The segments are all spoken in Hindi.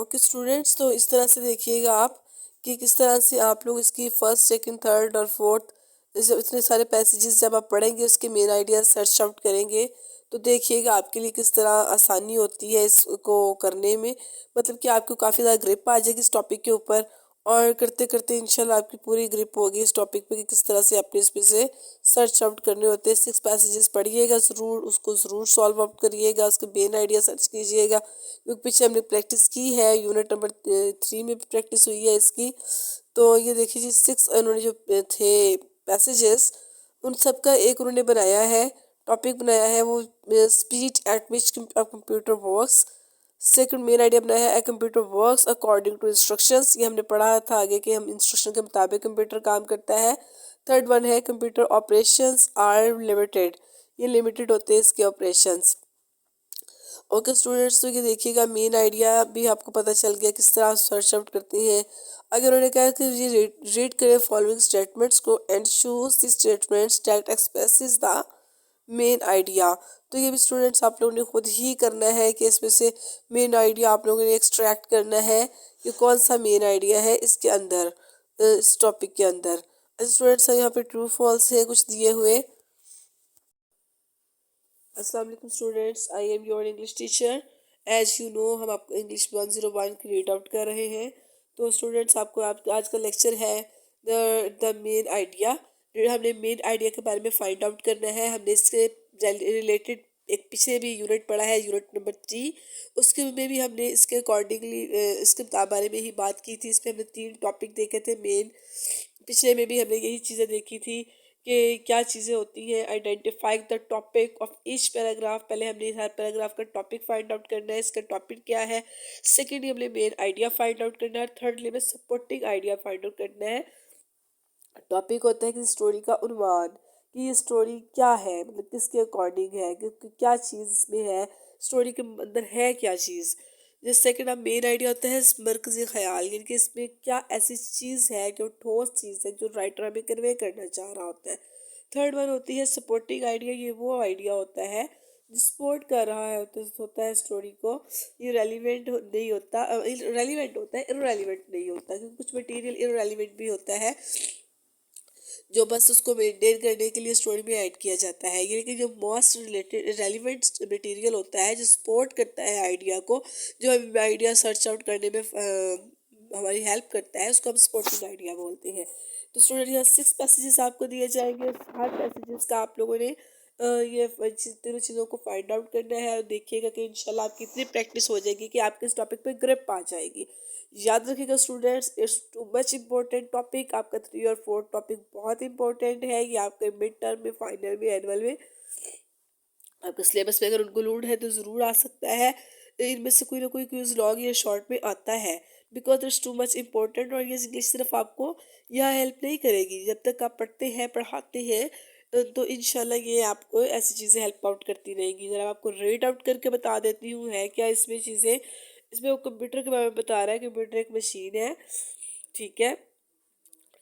ओके स्टूडेंट्स, तो इस तरह से देखिएगा आप कि किस तरह से आप लोग इसकी फर्स्ट सेकंड थर्ड और फोर्थ इतने सारे पैसेजेस जब आप पढ़ेंगे उसके मेन आइडिया सर्च आउट करेंगे तो देखिएगा आपके लिए किस तरह आसानी होती है इसको करने में। मतलब कि आपको काफ़ी ज़्यादा ग्रिप आ जाएगी इस टॉपिक के ऊपर और करते करते इंशाल्लाह आपकी पूरी ग्रिप होगी इस टॉपिक पे कि किस तरह से अपने इसमें से सर्च आउट करने होते हैं। 6 पैसेजेस पढ़िएगा ज़रूर, उसको ज़रूर सॉल्व आउट करिएगा, उसके मेन आइडिया सर्च कीजिएगा क्योंकि पीछे हमने प्रैक्टिस की है, यूनिट नंबर 3 में भी प्रैक्टिस हुई है इसकी। तो ये देखिए जी 6 उन्होंने जो थे पैसेजेस उन सब का एक उन्होंने बनाया है, टॉपिक बनाया है वो speed at which computer works. Second main idea बनाया है computer works according to instructions, ये हमने पढ़ा था आगे कि हम इंस्ट्रक्शन के मुताबिक कंप्यूटर काम करता है। थर्ड वन है कंप्यूटर ऑपरेशंस आर लिमिटेड, ये लिमिटेड होते हैं इसके ऑपरेशंस। ओके स्टूडेंट्स, तो ये देखिएगा मेन आइडिया भी आपको पता चल गया किस तरह सर्च आउट करते हैं। अगर उन्होंने कहा कि ये रीड करें फॉलोइंग स्टेटमेंट्स को and choose the statements that expresses the main idea, तो ये भी स्टूडेंट्स आप लोगों ने खुद ही करना है कि इसमें से मेन आइडिया आप लोगों ने एक्सट्रैक्ट करना है कि कौन सा मेन आइडिया है इसके अंदर, इस टॉपिक के अंदर। स्टूडेंट्स यहाँ पे ट्रू फॉल्स है कुछ दिए हुए। अस्सलाम वालेकुम students, I am your English teacher. As you know हम आपको इंग्लिश 101 की रीड आउट कर रहे हैं। तो स्टूडेंट्स आपको आज का लेक्चर है द मेन आइडिया। हमने मेन आइडिया के बारे में फाइंड आउट करना है। हमने इससे रिलेटेड एक पीछे भी यूनिट पढ़ा है, यूनिट नंबर 3, उसके में भी हमने इसके अकॉर्डिंगली इसके बारे में ही बात की थी। इसमें हमने 3 टॉपिक देखे थे मेन। पिछले में भी हमने यही चीज़ें देखी थी कि क्या चीज़ें होती हैं। Identifying the topic of each paragraph, पहले हमने हर पैराग्राफ का टॉपिक फाइंड आउट करना है, इसका टॉपिक क्या है। सेकेंडली हमने मेन आइडिया फाइंड आउट करना है। थर्डली हमें सपोर्टिंग आइडिया फाइंड आउट करना है। टॉपिक होता है कि स्टोरी का उन्वान, कि ये स्टोरी क्या है, मतलब किसके अकॉर्डिंग है, कि क्या चीज़ इसमें है, स्टोरी के अंदर है क्या चीज़। जिस सेकंड अब मेन आइडिया होता है मरकज़ी ख्याल, यानी कि इसमें क्या ऐसी चीज़ है जो ठोस चीज़ है जो राइटर हमें कन्वे करना चाह रहा होता है। थर्ड वन होती है सपोर्टिंग आइडिया, ये वो आइडिया होता है जो सपोर्ट कर रहा है होता है स्टोरी को। ये रेलिवेंट नहीं होता, रेलिवेंट होता है, इररेलिवेंट नहीं होता, क्योंकि कुछ मटेरियल इररेलिवेंट भी होता है जो बस उसको मेंटेन करने के लिए स्टोरी में ऐड किया जाता है। यानी कि जो मोस्ट रिलेटेड रेलिवेंट मटेरियल होता है जो सपोर्ट करता है आइडिया को, जो हमें आइडिया सर्च आउट करने में हमारी हेल्प करता है, उसको हम सपोर्टिंग आइडिया बोलते हैं। तो स्टूडेंट यहाँ 6 पैसेजेस आपको दिए जाएंगे। हर पैसेजेस का आप लोगों ने ये तीनों चीज़ों को फाइंड आउट करना है और देखिएगा कि इंशाल्लाह आपकी इतनी प्रैक्टिस हो जाएगी कि आपके इस टॉपिक पे ग्रिप आ जाएगी। याद रखिएगा students, it's too much important topic. आपका 3 और 4 टॉपिक बहुत इंपॉर्टेंट है। ये आपके मिड टर्म में, फाइनल में, एनुअल में आपके सिलेबस में अगर इंक्लूड है तो ज़रूर आ सकता है। इनमें से कोई ना कोई क्विज लॉन्ग या शॉर्ट में आता है, because it's too much important. और ये इंग्लिश सिर्फ आपको यह हेल्प नहीं करेगी, जब तक आप पढ़ते हैं पढ़ाते हैं तो इंशाल्लाह ये आपको ऐसी चीज़ें हेल्प आउट करती रहेंगी। ज़रा आपको रीड आउट करके बता देती हूँ है क्या इसमें चीज़ें। इसमें वो कंप्यूटर के बारे में बता रहा है। कंप्यूटर एक मशीन है, ठीक है,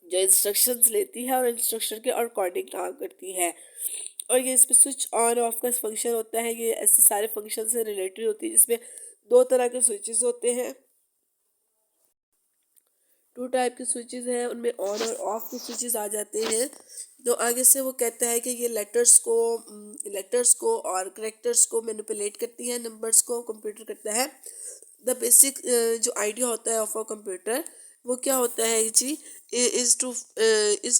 जो इंस्ट्रक्शंस लेती है और इंस्ट्रक्शन के अकॉर्डिंग काम करती है। और ये इसमें स्विच ऑन ऑफ का फंक्शन होता है। ये ऐसे सारे फंक्शन से रिलेटेड होती है जिसमें 2 तरह के स्विचेस होते हैं। 2 टाइप के स्विचेस हैं, उनमें ऑन और ऑफ के स्विचेस आ जाते हैं। तो आगे से वो कहता है कि ये लेटर्स को और करेक्टर्स को मैनिपुलेट करती है, नंबर्स को कंप्यूटर करता है। द बेसिक जो आइडिया होता है ऑफ अ कंप्यूटर वो क्या होता है जी, is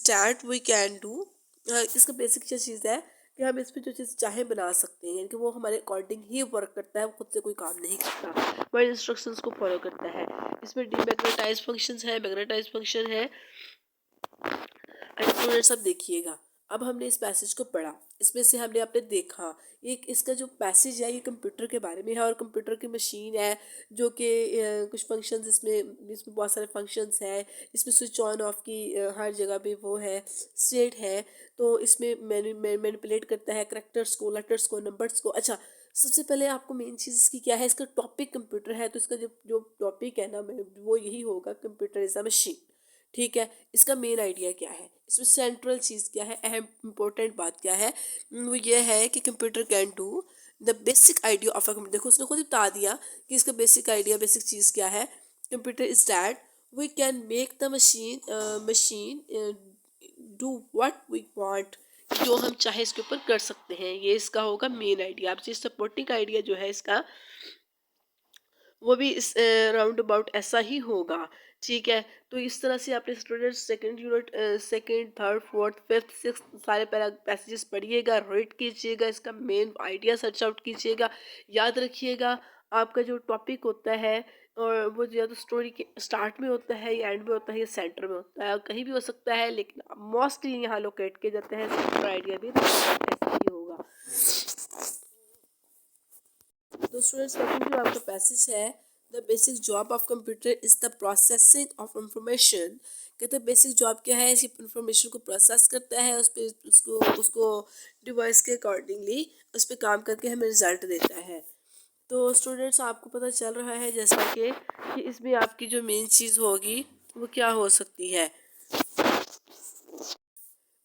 that we can do. इसका बेसिक क्या चीज़ है कि हम इस पर जो चीज़ चाहे बना सकते हैं, यानी कि वो हमारे अकॉर्डिंग ही वर्क करता है, वो खुद से कोई काम नहीं करता, हमारे इंस्ट्रक्शंस को फॉलो करता है। इसमें डीमैग्नेटाइज फंक्शंस है, मैग्नेटाइज फंक्शन है। स्टूडेंट सब देखिएगा, अब हमने इस पैसेज को पढ़ा, इसमें से हमने आपने देखा ये इसका जो पैसेज है ये कंप्यूटर के बारे में है और कंप्यूटर की मशीन है जो कि कुछ फंक्शंस इसमें बहुत सारे फंक्शंस हैं। इसमें स्विच ऑन ऑफ की हर जगह पे वो है, स्टेट है। तो इसमें मैनिपुलेट करता है करेक्टर्स को, लेटर्स को, नंबर्स को। अच्छा, सबसे पहले आपको मेन चीज़ इसकी क्या है, इसका टॉपिक कंप्यूटर है, तो इसका जो जो टॉपिक है ना वो यही होगा, कंप्यूटर इज़ अ मशीन। ठीक है, इसका मेन आइडिया क्या है, इसमें सेंट्रल चीज़ क्या है, अहम इम्पोर्टेंट बात क्या है, वो ये है कि computer can do the basic idea of a computer. देखो उसने खुद ही बता दिया कि इसका बेसिक आइडिया, बेसिक चीज़ क्या है। Computer is that we can make the machine do what we want, जो हम चाहे इसके ऊपर कर सकते हैं। ये इसका होगा मेन आइडिया। अब जिस सपोर्टिंग आइडिया जो है इसका, वो भी इस राउंड अबाउट ऐसा ही होगा। ठीक है, तो इस तरह से आपने student second unit, second, third, fourth, fifth, six सारे पैसेजेस पढ़िएगा, रीड कीजिएगा, इसका मेन आइडिया सर्च आउट कीजिएगा। याद रखिएगा, आपका जो टॉपिक होता है और वो या तो स्टोरी के स्टार्ट में होता है, या एंड में होता है, या सेंटर में होता है, कहीं भी हो सकता है, लेकिन मोस्टली यहाँ लोकेट किए जाते हैं। सेंटर आइडिया भी ऐसा ही होगा। तो स्टूडेंट्स, सेकंड जो आपका पैसेज है, the basic job of computer is the processing of information. कहते हैं बेसिक जॉब क्या है, इसी इंफॉर्मेशन को प्रोसेस करता है, उस पर उसको उसको डिवाइस के अकॉर्डिंगली उस पर काम करके हमें रिजल्ट देता है। तो स्टूडेंट्स, आपको पता चल रहा है जैसा कि इसमें आपकी जो मेन चीज़ होगी वो क्या हो सकती है।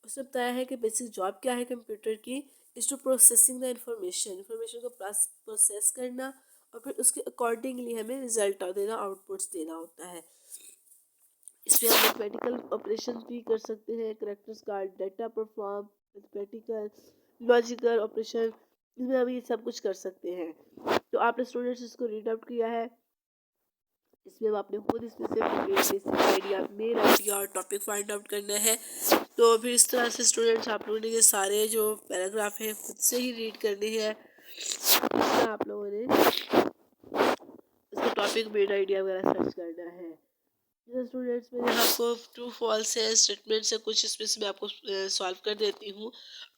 उसने बताया है कि बेसिक जॉब क्या है कंप्यूटर की, is to processing the information को प्रोसेस करना, और फिर उसके अकॉर्डिंगली हमें रिजल्ट देना, आउटपुट्स देना होता है। इसमें हम मैथमेटिकल ऑपरेशन भी कर सकते हैं, करेक्टर्स का data perform, mathematical logical operation, इसमें हम ये सब कुछ कर सकते हैं। तो आपने स्टूडेंट्स इसको रीड आउट किया है, इसमें अब आपने खुद इसमें से बेसिक आइडिया, मेन आइडिया और टॉपिक फाइंड आउट करना है। तो फिर इस तरह से स्टूडेंट्स आप लोगों ने ये सारे जो पैराग्राफ है खुद से ही रीड करने हैं। इसमें आप लोगों ने इसका टॉपिक, मेन आइडिया वगैरह सर्च करना है। जैसे स्टूडेंट्स, मैं यहाँ आपको ट्रू फॉल्स है स्टेटमेंट से कुछ इसमें से मैं आपको सॉल्व कर देती हूँ।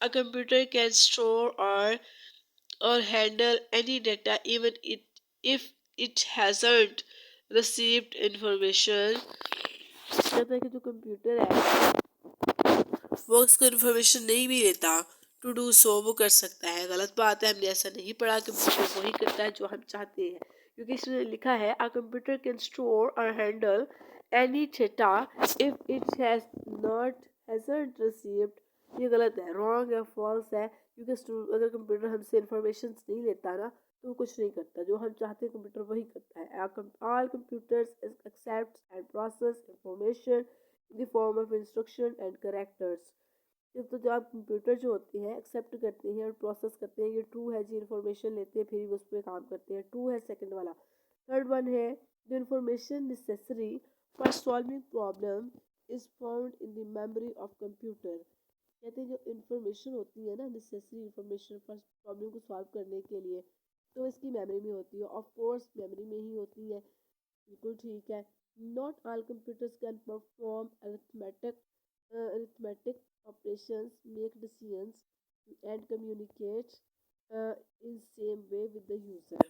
अ कंप्यूटर कैन स्टोर और handle any data even it if it hasn't received information. कहता है कि जो कंप्यूटर है वो उसको इन्फॉर्मेशन नहीं भी लेता, टू डू सो वो कर सकता है। गलत बात है, हमने ऐसा नहीं पढ़ा। कंप्यूटर वही करता है जो हम चाहते हैं, क्योंकि इसमें लिखा है अ कंप्यूटर कैन स्टोर और handle any data if it has not hasn't received. ये गलत है, रॉन्ग है, फॉल्स है, क्योंकि अगर कंप्यूटर हमसे इंफॉर्मेशन नहीं लेता ना तो वो कुछ नहीं करता। जो हम चाहते हैं कंप्यूटर वही करता है। All computers accept and process information in the form of instruction and characters. तो जो आप कंप्यूटर जो होते हैं एक्सेप्ट करते हैं और प्रोसेस करते हैं, ये ट्रू है जी, इन्फॉर्मेशन लेते हैं फिर उस पर काम करते हैं, ट्रू है सेकंड वाला। थर्ड वन है the information necessary for solving problem is found in the memory of computer. कहते हैं जो इन्फॉर्मेशन होती है ना, नेसेसरी इन्फॉर्मेशन फॉर प्रॉब्लम को सॉल्व करने के लिए, तो इसकी मेमोरी में होती है। ऑफ कोर्स मेमोरी में ही होती है, बिल्कुल ठीक है। Not all computers can perform arithmetic operations, make decisions and communicate in same way with the user।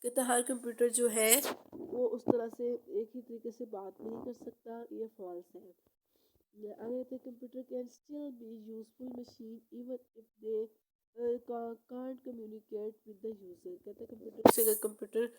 कहता हर कंप्यूटर जो है वो उस तरह से एक ही तरीके से बात नहीं कर सकता, ये फॉल्स है। अगर computer can still be useful machine even if they can't communicate with the user. कहते हैं कंप्यूटर से, अगर कंप्यूटर